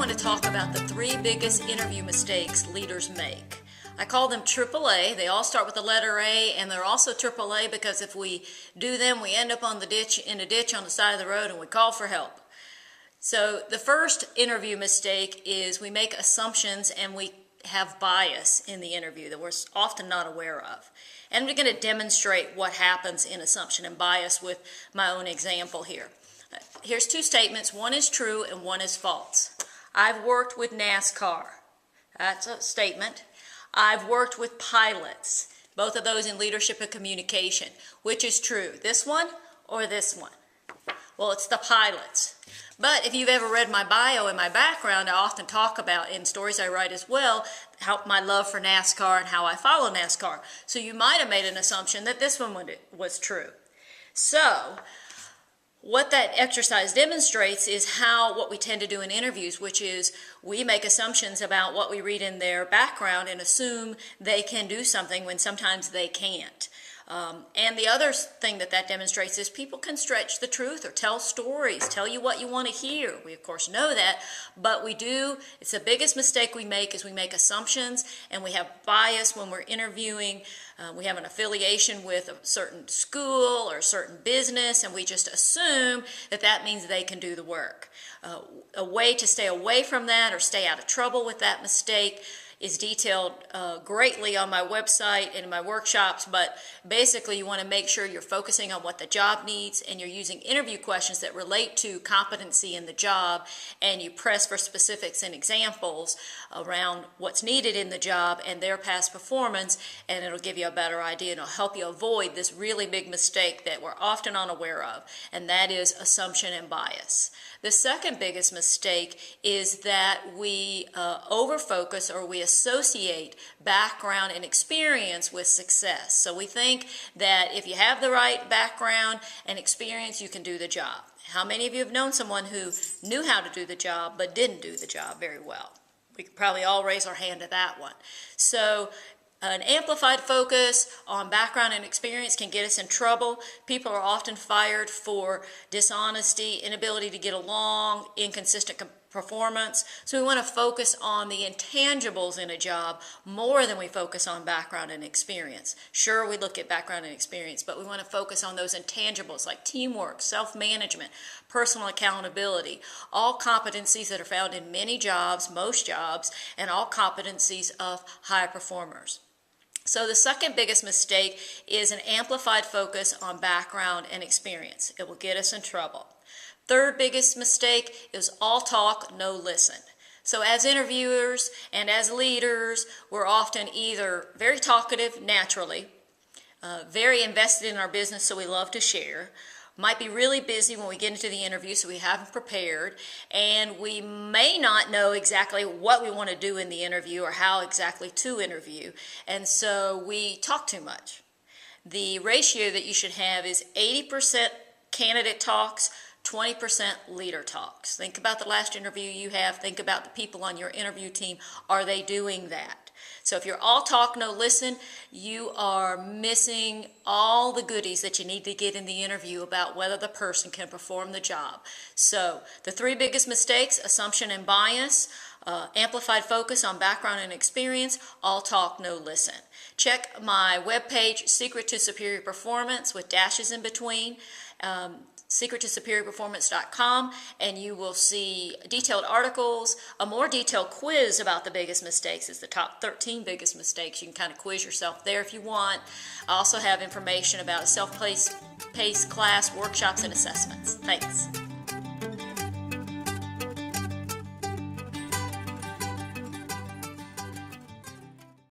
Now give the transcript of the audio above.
want to talk about the 3 biggest interview mistakes leaders make. I call them AAA. They all start with the letter A, and they're also AAA because if we do them, we end up in a ditch on the side of the road and we call for help. So the first interview mistake is we make assumptions and we have bias in the interview that we're often not aware of. And we're going to demonstrate what happens in assumption and bias with my own example here. Here's 2 statements. One is true and one is false. I've worked with NASCAR. That's a statement. I've worked with pilots. Both of those in leadership and communication. Which is true? This one or this one? Well, it's the pilots. But if you've ever read my bio and my background, I often talk about, in stories I write as well, how my love for NASCAR and how I follow NASCAR. So you might have made an assumption that this one was true. So what that exercise demonstrates is what we tend to do in interviews, which is we make assumptions about what we read in their background and assume they can do something when sometimes they can't. And the other thing that demonstrates is people can stretch the truth or tell stories, tell you what you want to hear. We of course know that, but it's the biggest mistake we make is we make assumptions and we have bias when we're interviewing. We have an affiliation with a certain school or a certain business and we just assume that means they can do the work. A way to stay away from that or stay out of trouble with that mistake is detailed greatly on my website and in my workshops, but basically you want to make sure you're focusing on what the job needs and you're using interview questions that relate to competency in the job, and you press for specifics and examples around what's needed in the job and their past performance, and it'll give you a better idea and it'll help you avoid this really big mistake that we're often unaware of, and that is assumption and bias. The second biggest mistake is that we overfocus or we associate background and experience with success. So we think that if you have the right background and experience, you can do the job. How many of you have known someone who knew how to do the job but didn't do the job very well? We could probably all raise our hand to that one. So an amplified focus on background and experience can get us in trouble. People are often fired for dishonesty, inability to get along, inconsistent performance. So we want to focus on the intangibles in a job more than we focus on background and experience. Sure, we look at background and experience, but we want to focus on those intangibles like teamwork, self-management, personal accountability, all competencies that are found in many jobs, most jobs, and all competencies of high performers. So the second biggest mistake is an amplified focus on background and experience. It will get us in trouble. Third biggest mistake is all talk, no listen. So as interviewers and as leaders, we're often either very talkative naturally, very invested in our business so we love to share, might be really busy when we get into the interview so we haven't prepared, and we may not know exactly what we want to do in the interview or how exactly to interview, and so we talk too much. The ratio that you should have is 80% candidate talks, 20% leader talks. Think about the last interview you have. Think about the people on your interview team. Are they doing that? So if you're all talk, no listen, you are missing all the goodies that you need to get in the interview about whether the person can perform the job. So the 3 biggest mistakes: assumption and bias, amplified focus on background and experience, all talk, no listen. Check my webpage, Secret to Superior Performance, with dashes in between. secrettosuperiorperformance.com, and you will see detailed articles, a more detailed quiz about the biggest mistakes. It's the top 13 biggest mistakes. You can kind of quiz yourself there if you want. I also have information about a self-paced class, workshops, and assessments. Thanks.